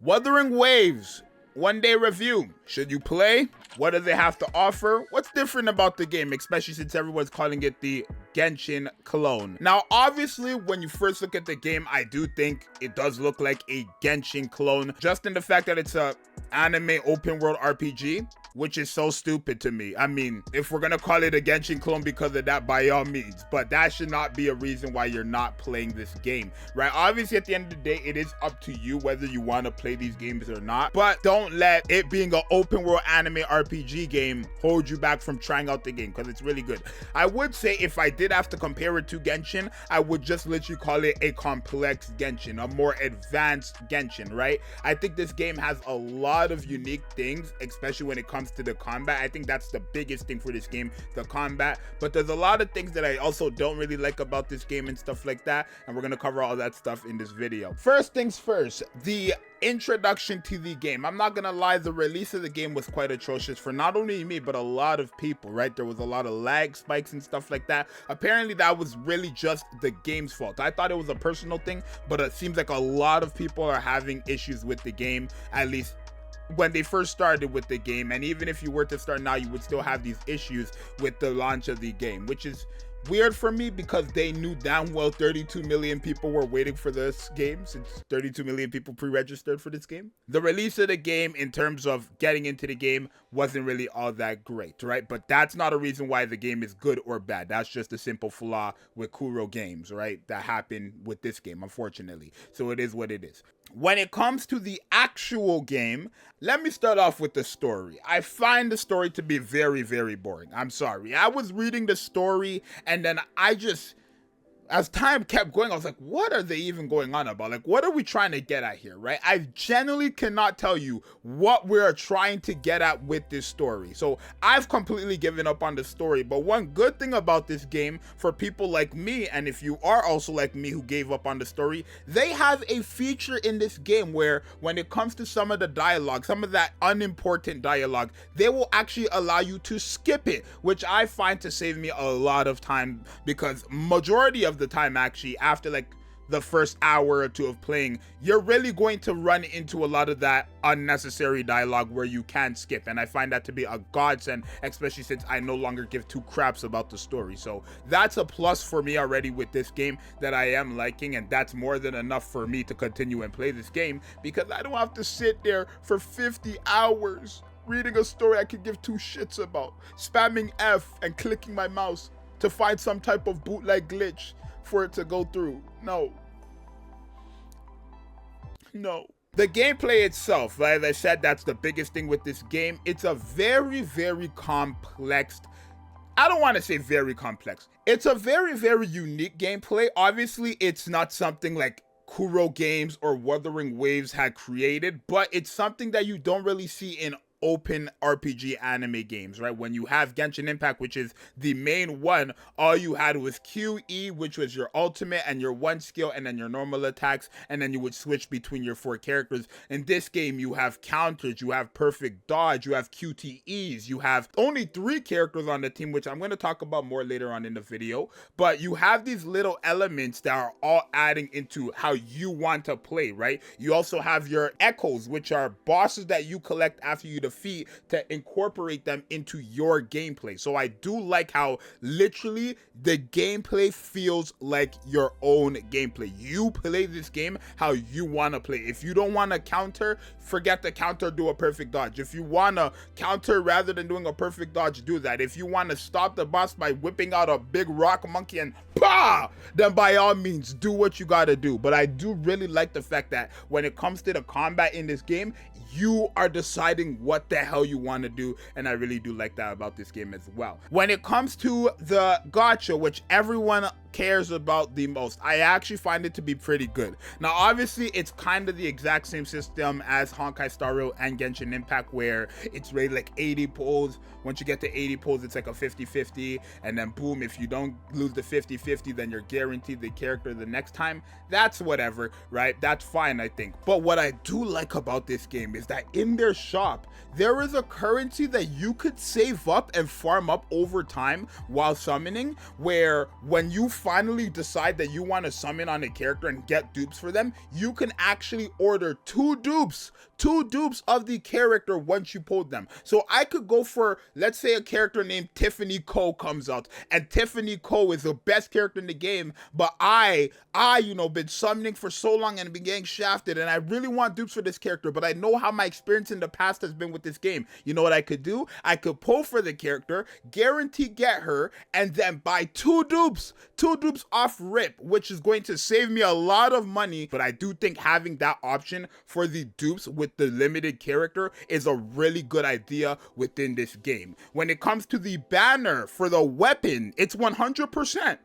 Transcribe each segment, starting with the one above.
Wuthering Waves, 1-day review. Should you play? What do they have to offer? What's different about the game, especially since everyone's calling it the Genshin clone? Now, obviously, when you first look at the game, I do think it does look like a Genshin clone, just in the fact that it's a anime open world RPG, which is so stupid to me. I mean, if we're gonna call it a Genshin clone because of that, by all means, but that should not be a reason why you're not playing this game, right? Obviously, at the end of the day, it is up to you whether you want to play these games or not, but don't let it being an open world anime RPG game hold you back from trying out the game, because it's really good. I would say if I did have to compare it to Genshin, I would just literally call it a complex Genshin, a more advanced Genshin, right? I think this game has a lot of unique things, especially when it comes to the combat. I think that's the biggest thing for this game, the combat, but there's a lot of things that I also don't really like about this game and stuff like that, and we're gonna cover all that stuff in this video. First things first, the introduction to the game. I'm not gonna lie, the release of the game was quite atrocious for not only me but a lot of people, right? There was a lot of lag spikes and stuff like that. Apparently that was really just the game's fault. I thought it was a personal thing, but it seems like a lot of people are having issues with the game, at least when they first started with the game, and even if you were to start now, you would still have these issues with the launch of the game, which is weird for me because they knew damn well 32 million people were waiting for this game, since 32 million people pre-registered for this game. The release of the game in terms of getting into the game wasn't really all that great, right? But that's not a reason why the game is good or bad. That's just a simple flaw with Kuro games, right? That happened with this game, unfortunately. So it is what it is. When it comes to the actual game, let me start off with the story. I find the story to be very, very boring. I'm sorry. I was reading the story and then as time kept going, I was like, what are they even going on about? Like, what are we trying to get at here, right? I genuinely cannot tell you what we're trying to get at with this story. So I've completely given up on the story. But one good thing about this game for people like me, and if you are also like me who gave up on the story, they have a feature in this game where when it comes to some of the dialogue, some of that unimportant dialogue, they will actually allow you to skip it, which I find to save me a lot of time, because majority of the time, actually, after like the first hour or two of playing, you're really going to run into a lot of that unnecessary dialogue where you can skip, and I find that to be a godsend, especially since I no longer give two craps about the story. So that's a plus for me already with this game that I am liking, and that's more than enough for me to continue and play this game, because I don't have to sit there for 50 hours reading a story I could give two shits about, spamming F and clicking my mouse to find some type of bootleg glitch for it to go through. No. The gameplay itself, like I said, that's the biggest thing with this game. It's a very, very complex, I don't want to say very complex. It's a very, very unique gameplay. Obviously, it's not something like Kuro Games or Wuthering Waves had created, but it's something that you don't really see in open RPG anime games, right? When you have Genshin Impact, which is the main one, all you had was QE, which was your ultimate and your one skill, and then your normal attacks, and then you would switch between your four characters. In this game, you have counters, you have perfect dodge, you have QTEs, you have only 3 characters on the team, which I'm going to talk about more later on in the video, but you have these little elements that are all adding into how you want to play, right? You also have your echoes, which are bosses that you collect after you defeat to incorporate them into your gameplay. So I do like how literally the gameplay feels like your own gameplay. You play this game how you want to play. If you don't want to counter, forget the counter, do a perfect dodge. If you want to counter rather than doing a perfect dodge, do that. If you want to stop the boss by whipping out a big rock monkey and bah, then by all means do what you gotta do. But I do really like the fact that when it comes to the combat in this game, you are deciding what the hell you want to do, and I really do like that about this game as well. When it comes to the gacha, which everyone cares about the most, I actually find it to be pretty good. Now obviously it's kind of the exact same system as Honkai Star Rail and Genshin Impact, where it's rated like 80 pulls. Once you get to 80 pulls, it's like a 50-50, and then boom, if you don't lose the 50-50, then you're guaranteed the character the next time. That's whatever, right? That's fine, I think. But what I do like about this game is that in their shop, there is a currency that you could save up and farm up over time while summoning, where when you finally decide that you want to summon on a character and get dupes for them, you can actually order two dupes of the character once you pulled them. So I could go for, let's say a character named Tiffany Cole comes out, and Tiffany Cole is the best character in the game, but I been summoning for so long and been getting shafted, and I really want dupes for this character, but I know how my experience in the past has been with this game. You know what I could do? I could pull for the character, guarantee get her, and then buy two dupes off rip, which is going to save me a lot of money. But I do think having that option for the dupes with the limited character is a really good idea within this game. When it comes to the banner for the weapon, it's 100%.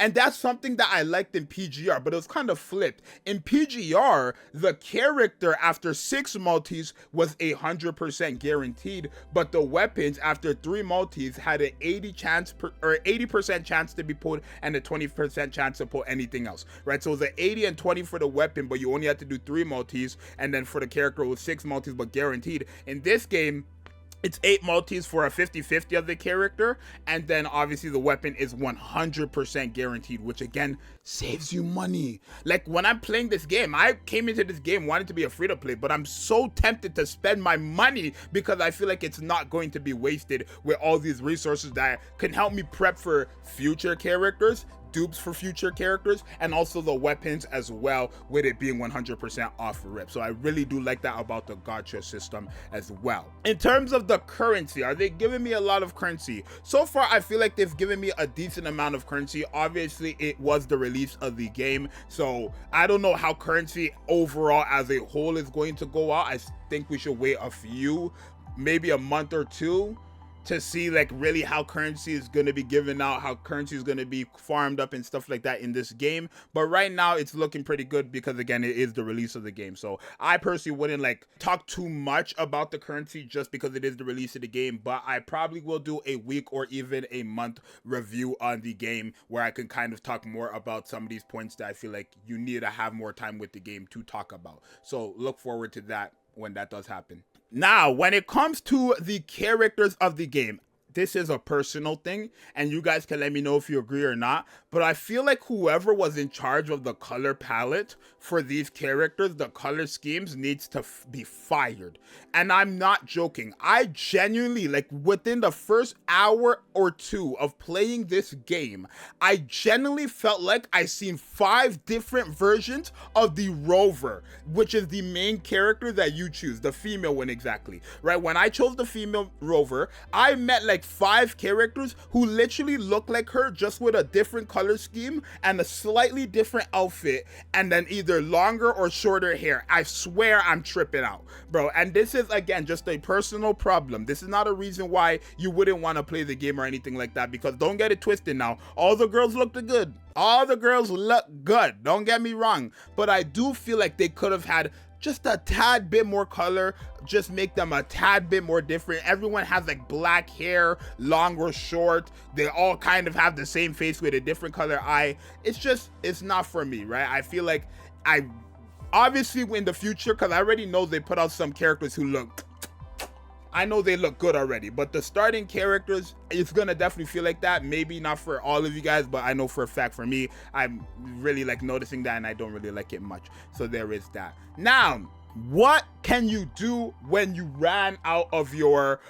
And that's something that I liked in PGR, but it was kind of flipped. In PGR, the character after 6 multis was 100% guaranteed, but the weapons after 3 multis had an 80% chance to be pulled and a 20% chance to pull anything else, right? So it was an 80 and 20 for the weapon, but you only had to do 3 multis, and then for the character it was 6 multis but guaranteed. In this game, it's 8 multis for a 50-50 of the character, and then obviously the weapon is 100% guaranteed, which again saves you money. Like when I'm playing this game, I came into this game wanting to be a free-to-play, but I'm so tempted to spend my money because I feel like it's not going to be wasted with all these resources that can help me prep for future characters, dupes for future characters, and also the weapons as well, with it being 100% off rip. So I really do like that about the gacha system as well. In terms of the currency, are they giving me a lot of currency? So far I feel like they've given me a decent amount of currency. Obviously it was the release of the game, so I don't know how currency overall as a whole is going to go out. I think we should wait maybe a month or two to see like really how currency is going to be given out, how currency is going to be farmed up and stuff like that in this game. But right now it's looking pretty good because again, it is the release of the game. So I personally wouldn't like talk too much about the currency just because it is the release of the game, but I probably will do a week or even a month review on the game where I can kind of talk more about some of these points that I feel like you need to have more time with the game to talk about. So look forward to that when that does happen. Now, when it comes to the characters of the game, this is a personal thing, and you guys can let me know if you agree or not, but I feel like whoever was in charge of the color palette for these characters, the color schemes, needs to be fired. And I'm not joking. I genuinely, like within the first hour or 2 of playing this game, I genuinely felt like I seen 5 different versions of the Rover, which is the main character that you choose, the female one exactly, right? When I chose the female Rover, I met like 5 characters who literally look like her, just with a different color scheme and a slightly different outfit, and then either longer or shorter hair. I swear I'm tripping out, bro. And this is again just a personal problem. This is not a reason why you wouldn't want to play the game or anything like that, because don't get it twisted now, all the girls looked good. All the girls look good, don't get me wrong, but I do feel like they could have had just a tad bit more color, just make them a tad bit more different. Everyone has like black hair, long or short. They all kind of have the same face with a different color eye. It's not for me, right? I feel like obviously in the future, because I already know they put out some characters who look, I know they look good already, but the starting characters, it's gonna definitely feel like that. Maybe not for all of you guys, but I know for a fact for me, I'm really like noticing that, and I don't really like it much. So there is that. Now, what can you do when you ran out of your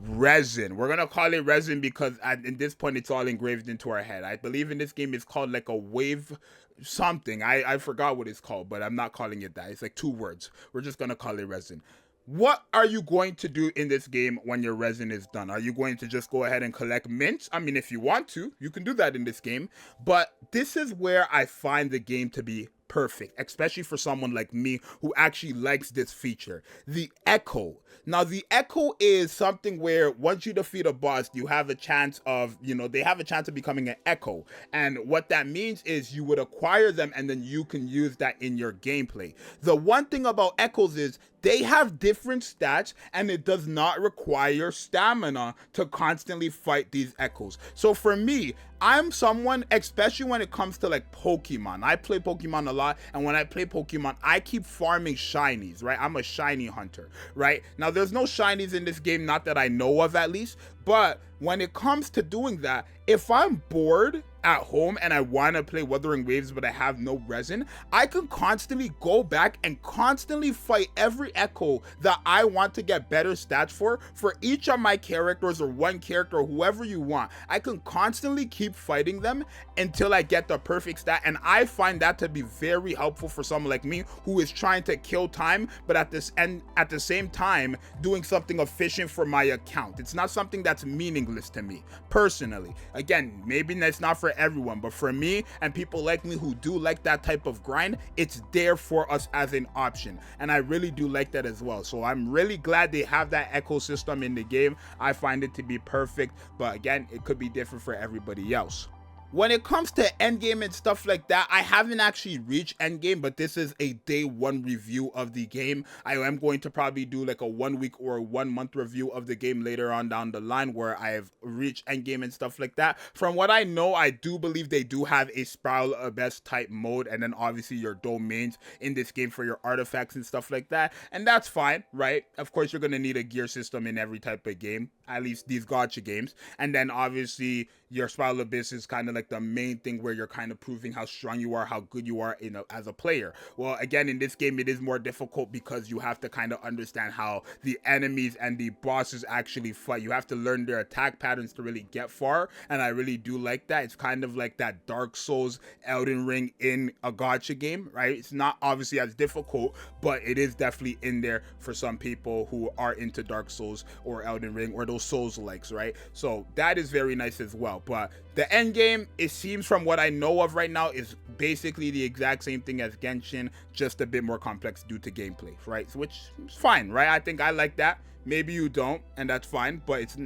resin? We're gonna call it resin because at this point it's all engraved into our head. I believe in this game it's called like a wave something. I forgot what it's called, but I'm not calling it that. It's like 2 words. We're just gonna call it resin. What are you going to do in this game when your resin is done? Are you going to just go ahead and collect mints? I mean, if you want to, you can do that in this game, but this is where I find the game to be perfect, especially for someone like me who actually likes this feature, the echo. Now, the echo is something where once you defeat a boss, you have a chance of, they have a chance of becoming an echo. And what that means is you would acquire them and then you can use that in your gameplay. The one thing about echoes is they have different stats and it does not require stamina to constantly fight these echoes. So for me, I'm someone, especially when it comes to like Pokemon, I play Pokemon a lot, and when I play Pokemon, I keep farming shinies, right? I'm a shiny hunter, right? Now, there's no shinies in this game, not that I know of at least, but when it comes to doing that, if I'm bored at home and I want to play Wuthering Waves but I have no resin, I can constantly go back and constantly fight every echo that I want to get better stats for each of my characters or one character or whoever you want. I can constantly keep fighting them until I get the perfect stat, and I find that to be very helpful for someone like me who is trying to kill time but at the same time doing something efficient for my account. It's not something that's meaningless to me personally. Again, maybe that's not for everyone, but for me and people like me who do like that type of grind, it's there for us as an option, and I really do like that as well. So I'm really glad they have that ecosystem in the game. I find it to be perfect, but again, it could be different for everybody else. When it comes to Endgame and stuff like that, I haven't actually reached Endgame, but this is a day 1 review of the game. I am going to probably do like a 1 week or a 1 month review of the game later on down the line where I have reached Endgame and stuff like that. From what I know, I do believe they do have a Spiral Abyss type mode, and then obviously your domains in this game for your artifacts and stuff like that, and that's fine, right? Of course, you're going to need a gear system in every type of game, at least these gacha games, and then obviously your Spiral Abyss is kind of like the main thing where you're kind of proving how strong you are, how good you are as a player. Well, again, in this game, it is more difficult because you have to kind of understand how the enemies and the bosses actually fight. You have to learn their attack patterns to really get far, and I really do like that. It's kind of like that Dark Souls, Elden Ring in a gacha game, right? It's not obviously as difficult, but it is definitely in there for some people who are into Dark Souls or Elden Ring or those Souls likes, right? So that is very nice as well. But the end game, it seems from what I know of right now, is basically the exact same thing as Genshin, just a bit more complex due to gameplay, right? So, which is fine, right? I think I like that. Maybe you don't, and that's fine, but it's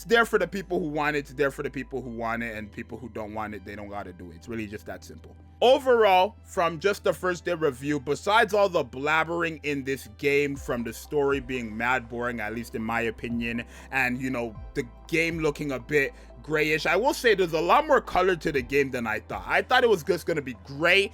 there for the people who want it. It's there for the people who want it, and people who don't want it, they don't gotta do it. It's really just that simple. Overall, from just the first day review, besides all the blabbering in this game, from the story being mad boring, at least in my opinion, and you know, the game looking a bit grayish, I will say there's a lot more color to the game than I thought. I thought it was just gonna be gray,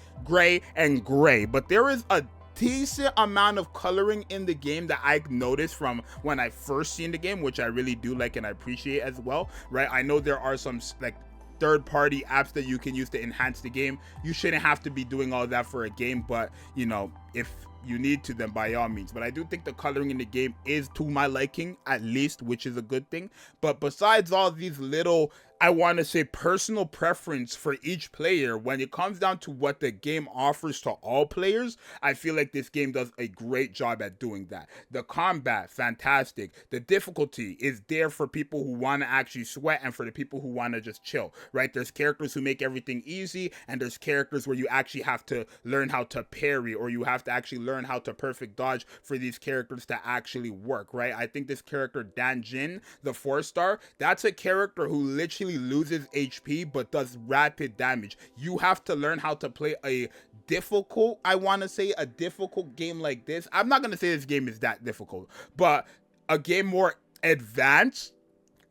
and gray, but there is a decent amount of coloring in the game that I noticed from when I first seen the game, which I really do like and I appreciate as well, right? I know there are some like third-party apps that you can use to enhance the game. You shouldn't have to be doing all that for a game, but you know, if you need to, then by all means. But I do think the coloring in the game is to my liking, at least, which is a good thing. But besides all these little, I want to say, personal preference for each player, when it comes down to what the game offers to all players, I feel like this game does a great job at doing that. The combat, fantastic. The difficulty is there for people who want to actually sweat and for the people who want to just chill, right? There's characters who make everything easy, and there's characters where you actually have to learn how to parry, or you have to actually learn how to perfect dodge for these characters to actually work, right? I think this character, Dan Jin, the 4-star, that's a character who literally loses HP but does rapid damage. You have to learn how to play a difficult, I want to say, a difficult game like this. I'm not going to say this game is that difficult, but a game more advanced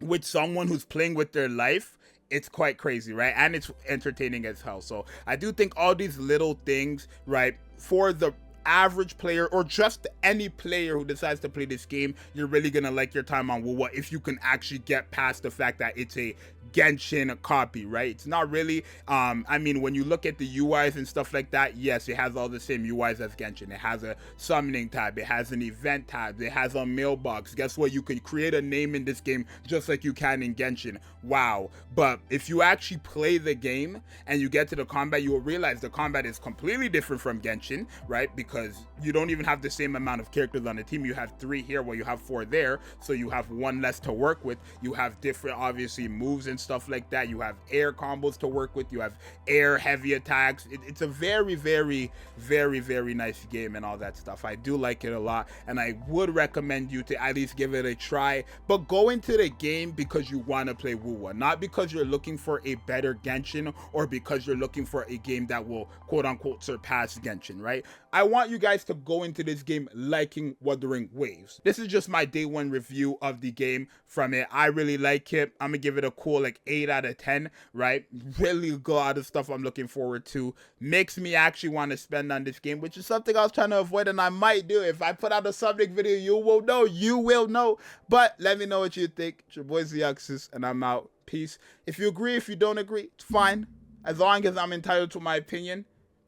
with someone who's playing with their life. It's quite crazy, right? And it's entertaining as hell. So I do think all these little things, right, for the average player or just any player who decides to play this game, you're really gonna like your time on WUWA if you can actually get past the fact that it's a Genshin copy, right? It's not really, I mean, when you look at the UIs and stuff like that, yes, it has all the same UIs as Genshin. It has a summoning tab, it has an event tab, it has a mailbox. Guess what? You can create a name in this game just like you can in Genshin. Wow. But if you actually play the game and you get to the combat, you will realize the combat is completely different from Genshin, right? Because you don't even have the same amount of characters on the team. You have 3 here while you have 4 there, so you have 1 less to work with. You have different, obviously, moves and stuff like that. You have air combos to work with. You have air heavy attacks. It's a very, very, very, very nice game and all that stuff. I do like it a lot, and I would recommend you to at least give it a try. But go into the game because you want to play WUWA, not because you're looking for a better Genshin or because you're looking for a game that will quote-unquote surpass Genshin, right? I want you guys to go into this game liking Wuthering Waves. This is just my day 1 review of the game from it. I really like it. I'm gonna give it a cool like 8 out of 10, right? Really a lot of stuff I'm looking forward to. Makes me actually want to spend on this game, which is something I was trying to avoid, and I might do. If I put out a subject video, you will know. You will know. But let me know what you think. It's your boy Zxous, and I'm out. Peace. If you agree, if you don't agree, it's fine. as long as I'm entitled to my opinion.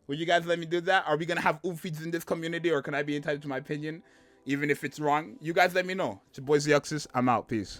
Will you guys let me do that? Are we gonna have oofies in this community, or can I be entitled to my opinion, even if it's wrong? You guys let me know. It's your boy Zxous. I'm out. Peace.